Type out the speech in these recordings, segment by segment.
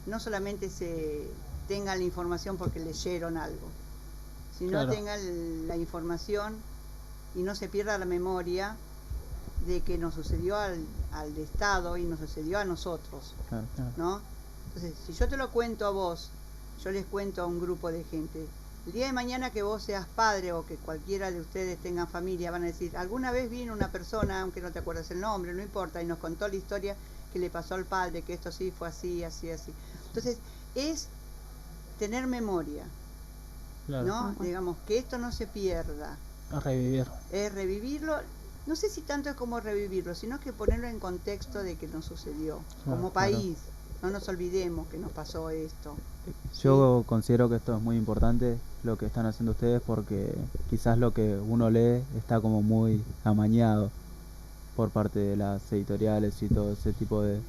no solamente se tengan la información porque leyeron algo, sino tengan la información y no se pierda la memoria de que nos sucedió al Estado y nos sucedió a nosotros, ¿no? Entonces, si yo te lo cuento a vos, yo les cuento a un grupo de gente. El día de mañana que vos seas padre o que cualquiera de ustedes tengan familia, van a decir, alguna vez vino una persona, aunque no te acuerdas el nombre, no importa, y nos contó la historia que le pasó al padre, que esto sí fue así, así, así. Entonces, es tener memoria, ¿no? Digamos, que esto no se pierda. A revivir. Es revivirlo, no sé si tanto es como revivirlo, sino que ponerlo en contexto de que nos sucedió, como país. No nos olvidemos que nos pasó esto. Yo considero que esto es muy importante, lo que están haciendo ustedes, porque quizás lo que uno lee está como muy amañado por parte de las editoriales y todo ese tipo de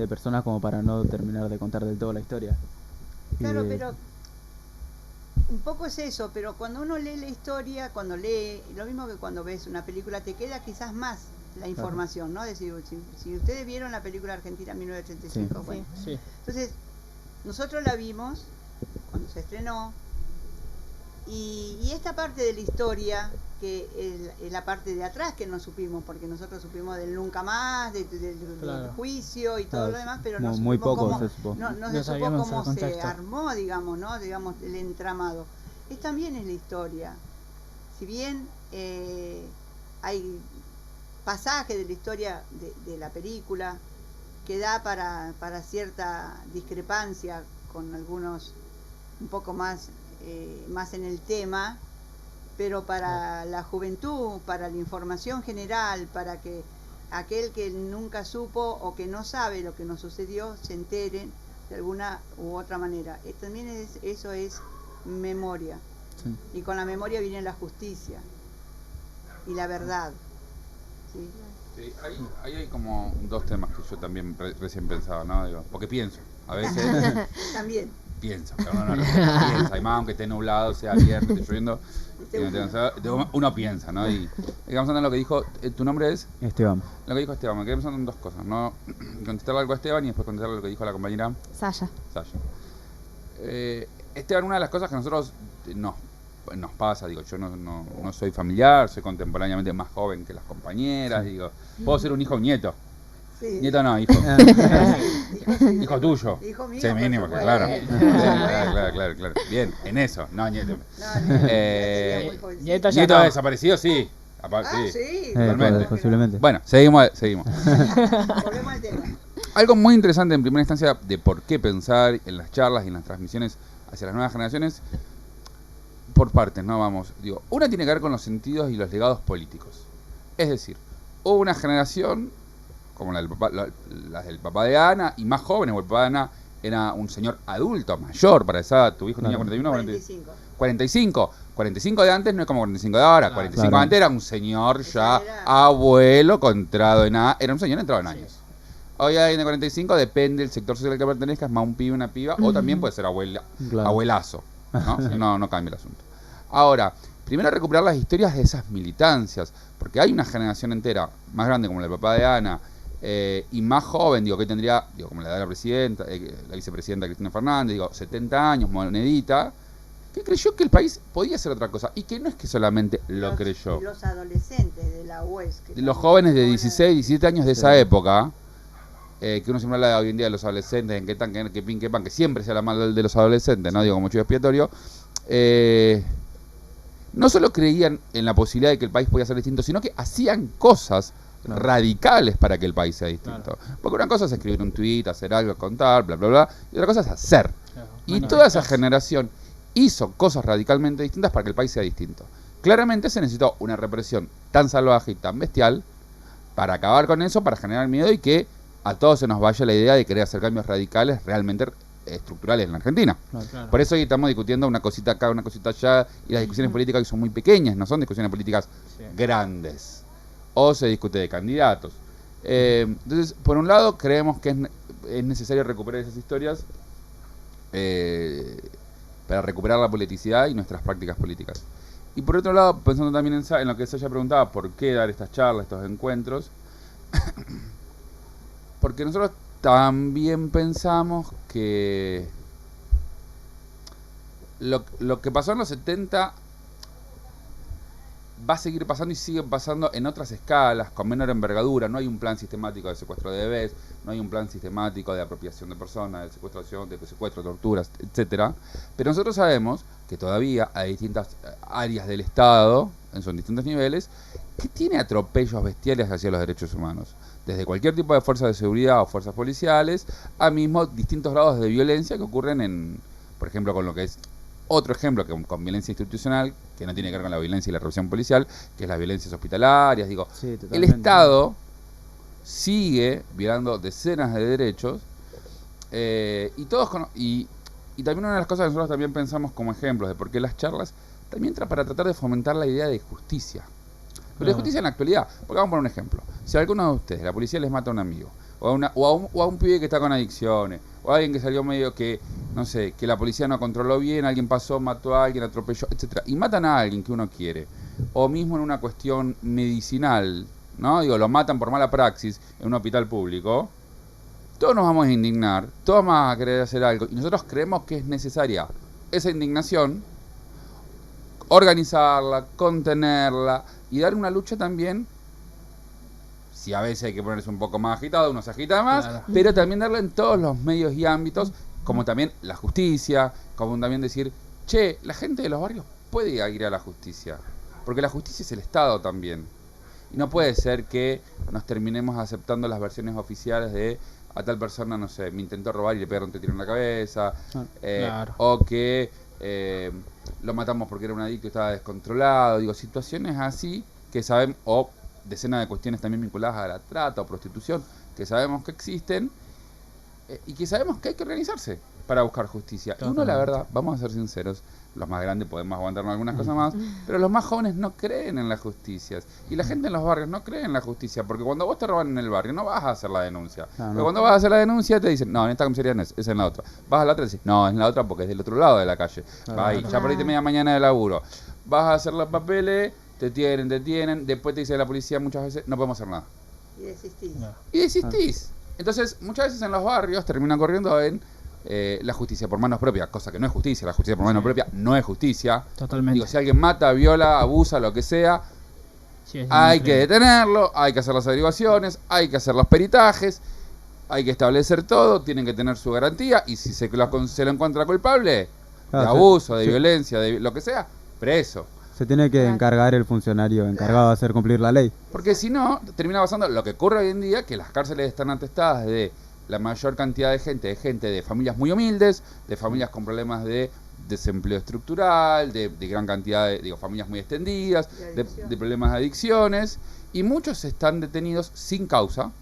personas, como para no terminar de contar del todo la historia. Claro, pero un poco es eso, pero cuando uno lee la historia, cuando lee, lo mismo que cuando ves una película, te queda quizás más la información, ¿no? Es decir, si ustedes vieron la película Argentina 1985, bueno. Sí. Entonces, nosotros la vimos cuando se estrenó, y esta parte de la historia, que es la parte de atrás que no supimos, porque nosotros supimos del nunca más, del juicio y todo lo demás, pero no muy poco cómo, se supo. no se supo cómo se armó, digamos, ¿no? Digamos, el entramado. También es la historia. Si bien hay pasajes de la historia de la película que da para cierta discrepancia con algunos un poco más en el tema, pero para la juventud, para la información general, para que aquel que nunca supo o que no sabe lo que nos sucedió se entere de alguna u otra manera. También eso es memoria. Y con la memoria viene la justicia y la verdad. Sí, ahí hay como dos temas que yo también recién pensaba, ¿no? Digo, porque pienso, a veces también pienso, pero no piensa, y más aunque esté nublado, sea viernes, esté lloviendo, uno piensa, ¿no? Y digamos en lo que dijo, ¿tu nombre es? Esteban. Lo que dijo Esteban, me quedé pensando en dos cosas, ¿no? Contestarle algo a Esteban y después contestarle lo que dijo la compañera Saya. Esteban, una de las cosas que a nosotros nos pasa, digo, yo no soy familiar, soy contemporáneamente más joven que las compañeras, digo, puedo ser un hijo o un nieto. Sí. Nieto no, hijo. Hijo tuyo. Hijo mío. Sí, mínimo, pues, claro. Claro. Bien, en eso, no nieto. Nieto ¿Nieto desaparecido? Sí. Sí, posiblemente. Bueno, seguimos. Volvemos al tema. Algo muy interesante en primera instancia de por qué pensar en las charlas y en las transmisiones hacia las nuevas generaciones, por partes, ¿no? Vamos, digo, una tiene que ver con los sentidos y los legados políticos. Es decir, hubo una generación como las del papá de Ana, y más jóvenes, porque el papá de Ana era un señor adulto, mayor para esa edad. Tu hijo tenía 41, 45. 45 de antes no es como 45 de ahora. 45 de antes era un señor ya abuelo, entrado en era un señor entrado en años. Hoy alguien de 45, depende del sector social al que pertenezca, es más un pibe, una piba, o también puede ser abuelazo, ¿no? No cambia el asunto. Ahora, primero recuperar las historias de esas militancias, porque hay una generación entera, más grande como la del papá de Ana, y más joven, digo, que tendría, como la edad de la presidenta, la vicepresidenta Cristina Fernández, 70 años, monedita, que creyó que el país podía ser otra cosa, y que no es que solamente lo creyó. Los adolescentes de la UES. Los jóvenes de 16, 17 años de esa época, que uno siempre habla hoy en día de los adolescentes, en qué tan, qué pin, qué pan, que siempre se habla mal de los adolescentes, ¿no? Digo, como chivo expiatorio, no solo creían en la posibilidad de que el país podía ser distinto, sino que hacían cosas radicales para que el país sea distinto. Porque una cosa es escribir un tuit, hacer algo, contar, bla, bla, bla, y otra cosa es hacer. Y toda esa generación hizo cosas radicalmente distintas para que el país sea distinto. Claramente se necesitó una represión tan salvaje y tan bestial para acabar con eso, para generar miedo y que a todos se nos vaya la idea de querer hacer cambios radicales realmente estructurales en la Argentina. Claro. Por eso hoy estamos discutiendo una cosita acá, una cosita allá, y las discusiones políticas hoy son muy pequeñas, no son discusiones políticas grandes. O se discute de candidatos. Entonces, por un lado, creemos que es necesario recuperar esas historias para recuperar la politicidad y nuestras prácticas políticas. Y por otro lado, pensando también en lo que Saya preguntaba, ¿por qué dar estas charlas, estos encuentros? Porque nosotros también pensamos que que lo que pasó en los 70 va a seguir pasando y sigue pasando en otras escalas, con menor envergadura. No hay un plan sistemático de secuestro de bebés, no hay un plan sistemático de apropiación de personas, de secuestro, torturas, etcétera. Pero nosotros sabemos que todavía hay distintas áreas del Estado, en sus distintos niveles, que tiene atropellos bestiales hacia los derechos humanos. Desde cualquier tipo de fuerza de seguridad o fuerzas policiales, a mismo distintos grados de violencia que ocurren en, por ejemplo, con lo que es otro ejemplo que con violencia institucional, que no tiene que ver con la violencia y la represión policial, que es las violencias hospitalarias. Digo, Sí, el Estado sigue violando decenas de derechos y también una de las cosas que nosotros también pensamos como ejemplos de por qué las charlas también para tratar de fomentar la idea de justicia. Pero de justicia en la actualidad. Porque vamos a poner un ejemplo. Si a alguno de ustedes, la policía les mata a un amigo, o a un pibe que está con adicciones, o a alguien que salió medio que, no sé, que la policía no controló bien, alguien pasó, mató a alguien, atropelló, etcétera, y matan a alguien que uno quiere, o mismo en una cuestión medicinal, ¿no? Digo, lo matan por mala praxis en un hospital público, todos nos vamos a indignar, todos vamos a querer hacer algo, y nosotros creemos que es necesaria esa indignación, organizarla, contenerla, y dar una lucha también. Si a veces hay que ponerse un poco más agitado, uno se agita más, claro, pero también darle en todos los medios y ámbitos, como también la justicia, como también decir, che, la gente de los barrios puede ir a la justicia, porque la justicia es el Estado también. Y no puede ser que nos terminemos aceptando las versiones oficiales de a tal persona, no sé, me intentó robar y le pegaron un tiro en la cabeza, claro, o que lo matamos porque era un adicto y estaba descontrolado. Digo, situaciones así que saben, o decenas de cuestiones también vinculadas a la trata o prostitución, que sabemos que existen y que sabemos que hay que organizarse para buscar justicia. Totalmente. Uno, la verdad, vamos a ser sinceros, los más grandes podemos aguantarnos algunas cosas más, pero los más jóvenes no creen en las justicias. Y la gente en los barrios no cree en la justicia, porque cuando vos te roban en el barrio no vas a hacer la denuncia. Pero cuando vas a hacer la denuncia te dicen, no, en esta comisaría no es en la otra. Vas a la otra y dices, no, es en la otra porque es del otro lado de la calle. Vas ahí, ya perdiste media mañana de laburo. Vas a hacer los papeles, te tienen, después te dice la policía muchas veces, no podemos hacer nada. Y desistís. No. Y desistís. Entonces, muchas veces en los barrios terminan corriendo en la justicia por manos propias, cosa que no es justicia. La justicia por manos propias no es justicia. Totalmente. Digo, si alguien mata, viola, abusa, lo que sea, sí, hay que detenerlo, hay que hacer las averiguaciones, hay que hacer los peritajes, hay que establecer todo, tienen que tener su garantía, y si se lo encuentra culpable de abuso, de violencia, de lo que sea, preso. Se tiene que encargar el funcionario encargado de hacer cumplir la ley. Porque si no, termina pasando lo que ocurre hoy en día, que las cárceles están atestadas de la mayor cantidad de gente de familias muy humildes, de familias con problemas de desempleo estructural, de gran cantidad de familias muy extendidas, de problemas de adicciones, y muchos están detenidos sin causa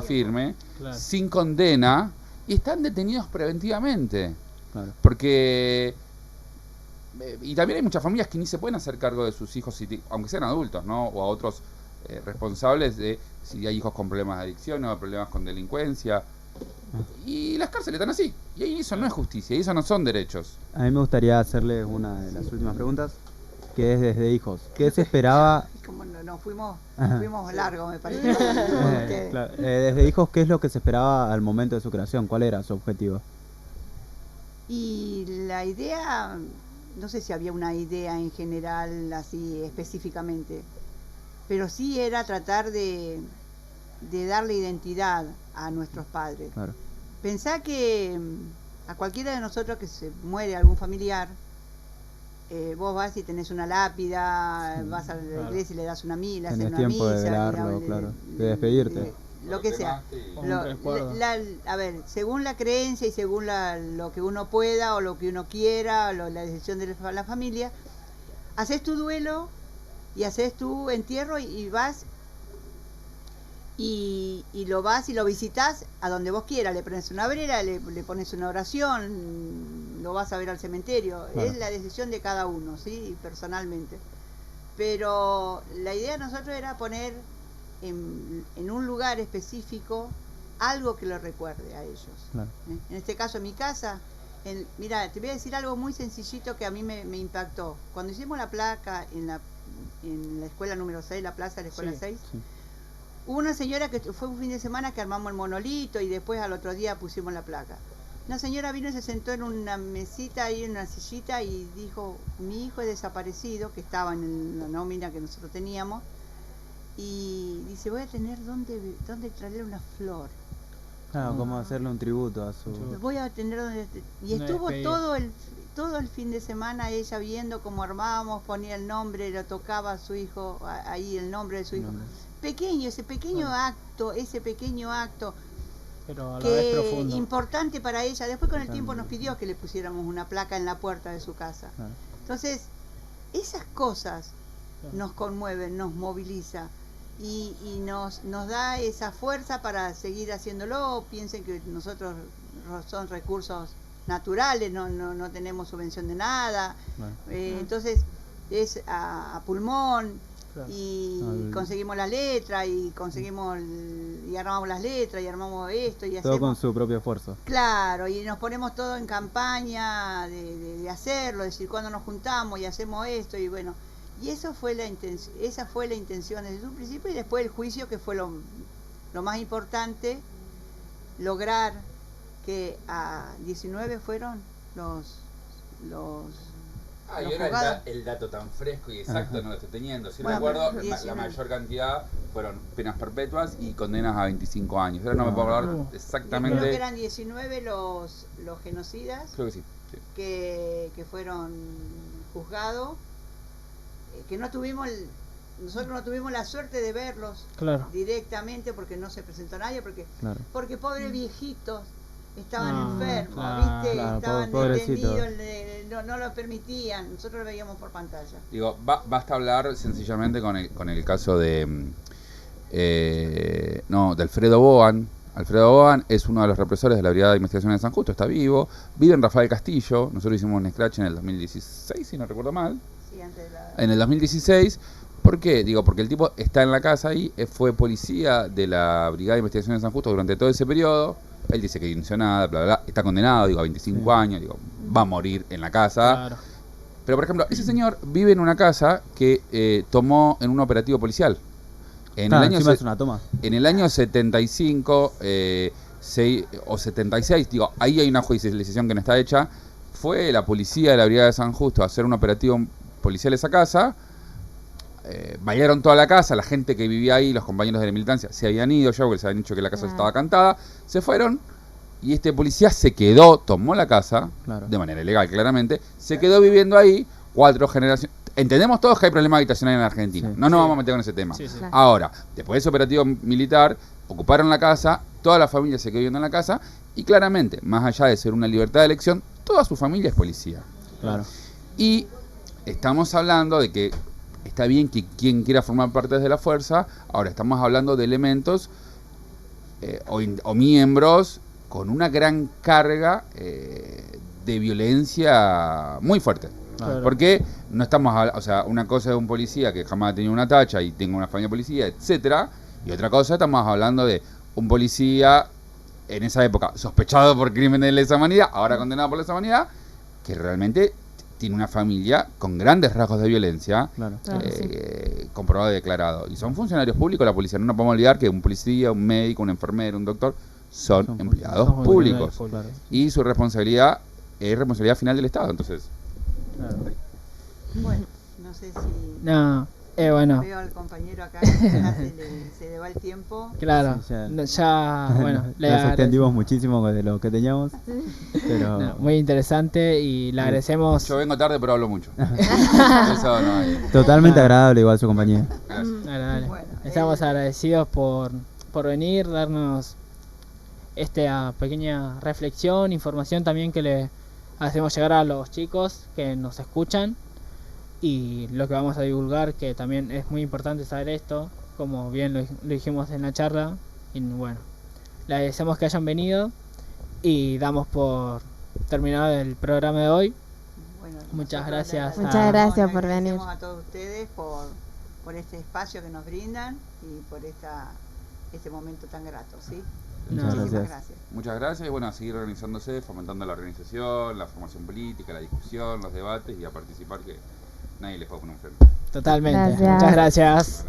firme, claro, sin condena, y están detenidos preventivamente. Claro. Porque... y también hay muchas familias que ni se pueden hacer cargo de sus hijos, aunque sean adultos, ¿no? O a otros responsables de si hay hijos con problemas de adicción o problemas con delincuencia. Y las cárceles están así. Y ahí eso no es justicia, y eso no son derechos. A mí me gustaría hacerle una de las últimas preguntas, que es desde hijos. ¿Qué se esperaba? Como nos fuimos largo, me parece. Claro. Desde hijos, ¿qué es lo que se esperaba al momento de su creación? ¿Cuál era su objetivo? Y la idea... no sé si había una idea en general así específicamente, pero sí era tratar de darle identidad a nuestros padres. Claro. Pensá que a cualquiera de nosotros que se muere algún familiar, vos vas y tenés una lápida, sí, vas a la iglesia y le das una misa, tenés tiempo de velarlo, claro, de despedirte. Lo que sea. A ver, según la creencia y según lo que uno pueda o lo que uno quiera, la decisión de la familia, haces tu duelo y haces tu entierro y vas y lo vas y lo visitas a donde vos quieras, le pones una brera, le pones una oración, lo vas a ver al cementerio. Claro. Es la decisión de cada uno, ¿sí? Personalmente. Pero la idea de nosotros era poner en un lugar específico algo que lo recuerde a ellos. Claro. En este caso, en mi casa, mira, te voy a decir algo muy sencillito que a mí me impactó. Cuando hicimos la placa en la escuela número 6, la plaza de la escuela 6, sí. Hubo una señora que fue un fin de semana que armamos el monolito y después al otro día pusimos la placa. Una señora vino y se sentó en una mesita ahí, en una sillita, y dijo, mi hijo es desaparecido, que estaba en la nómina que nosotros teníamos, y dice, voy a tener dónde traerle una flor. Claro, como hacerle un tributo a su... Voy a tener donde... Y Una estuvo despedida. todo el fin de semana ella viendo cómo armábamos, ponía el nombre, lo tocaba a su hijo, ahí el nombre de su hijo. Pequeño, ese pequeño acto Pero a la vez que profundo. importante para ella. Después con el tiempo nos pidió que le pusiéramos una placa en la puerta de su casa. Claro. Entonces, esas cosas Claro. nos conmueven, nos moviliza y nos da esa fuerza para seguir haciéndolo. Piensen que nosotros son recursos naturales, no tenemos subvención de nada. Bueno. Entonces, es a pulmón. Claro. Y conseguimos la letra y y armamos las letras y armamos esto y Todo con hacemos, su propio esfuerzo. claro, y nos ponemos todo en campaña de hacerlo, decir cuándo nos juntamos y hacemos esto, y bueno, y eso fue esa fue la intención desde un principio, y después el juicio, que fue lo más importante, lograr que a 19 fueron los Y los ahora juzgados. el dato tan fresco y exacto no lo estoy teniendo. Si Bueno, recuerdo, pero la 19. mayor cantidad fueron penas perpetuas y condenas a 25 años. Ahora no me puedo hablar Creo que exactamente. eran 19 los genocidas Creo que sí. Sí. que fueron juzgados, que nosotros no tuvimos la suerte de verlos Claro. directamente porque no se presentó nadie, Claro. porque pobres viejitos estaban Ah, enfermos, claro. ¿viste? Claro, Estaban pobrecitos. detenidos, no lo permitían, nosotros lo veíamos por pantalla. Digo, basta hablar sencillamente con el caso de Alfredo Boan. Alfredo Boan es uno de los represores de la Brigada de Investigación de San Justo, está vivo. Vive en Rafael Castillo. Nosotros hicimos un scratch en el 2016, si no recuerdo mal. Sí, antes de la... En el 2016. ¿Por qué? Digo, porque el tipo está en la casa ahí, fue policía de la Brigada de Investigación de San Justo durante todo ese periodo. Él dice que no inició nada, bla, bla, bla. Está condenado, digo, a 25 años, digo, va a morir en la casa. Claro. Pero, por ejemplo, ese señor vive en una casa que tomó en un operativo policial. En Claro, el año encima es una toma. en el año 75 o 76, digo, ahí hay una judicialización que no está hecha. Fue la policía de la Brigada de San Justo a hacer un operativo policial a esa casa. Bailaron toda la casa, la gente que vivía ahí, los compañeros de la militancia, se habían ido ya porque les habían dicho que la casa estaba cantada. Se fueron y este policía se quedó, tomó la casa, Claro. de manera ilegal claramente, se quedó viviendo ahí 4 generaciones. Entendemos todos que hay problemas habitacionales en Argentina, Sí. no nos vamos a meter con ese tema. Sí, sí. Claro. Ahora, después de ese operativo militar, ocuparon la casa, toda la familia se quedó viviendo en la casa y claramente, más allá de ser una libertad de elección, toda su familia es policía. Claro. Y estamos hablando de que está bien que quien quiera formar parte de la fuerza, ahora estamos hablando de elementos o miembros con una gran carga de violencia muy fuerte. Claro. Porque no estamos, o sea, una cosa es un policía que jamás ha tenido una tacha y tenga una familia de policía, etcétera, y otra cosa estamos hablando de un policía en esa época sospechado por crímenes de lesa humanidad, ahora condenado por lesa humanidad, que realmente tiene una familia con grandes rasgos de violencia, Claro. Claro, comprobado y declarado. Y son funcionarios públicos la policía. No nos podemos olvidar que un policía, un médico, un enfermero, un doctor son Son empleados Son públicos. funcionarios Claro. Y su responsabilidad es responsabilidad final del Estado. Entonces, Claro. Bueno, no sé si No, bueno, veo al compañero acá, que ya se le va el tiempo. claro. Sí, ya. No, ya, bueno, le Nos extendimos agradecemos. muchísimo de lo que teníamos, pero No, muy interesante y le agradecemos. yo vengo tarde pero hablo mucho. Eso no hay. totalmente Ah. agradable igual su compañía. Gracias. Dale. Bueno, Estamos agradecidos por venir, darnos esta pequeña reflexión, información también que le hacemos llegar a los chicos que nos escuchan y lo que vamos a divulgar, que también es muy importante saber esto, como bien lo dijimos en la charla. Y bueno, le agradecemos que hayan venido y damos por terminado el programa de hoy. Bueno, Muchas nosotros gracias le a- Muchas gracias por agradecemos venir. a todos ustedes por este espacio que nos brindan y por este momento tan grato, ¿sí? No. Muchísimas Gracias. gracias. Muchas gracias y bueno, a seguir organizándose, fomentando la organización, la formación política, la discusión, los debates y a participar, que nadie les puede poner un freno. Totalmente. Gracias. Muchas gracias.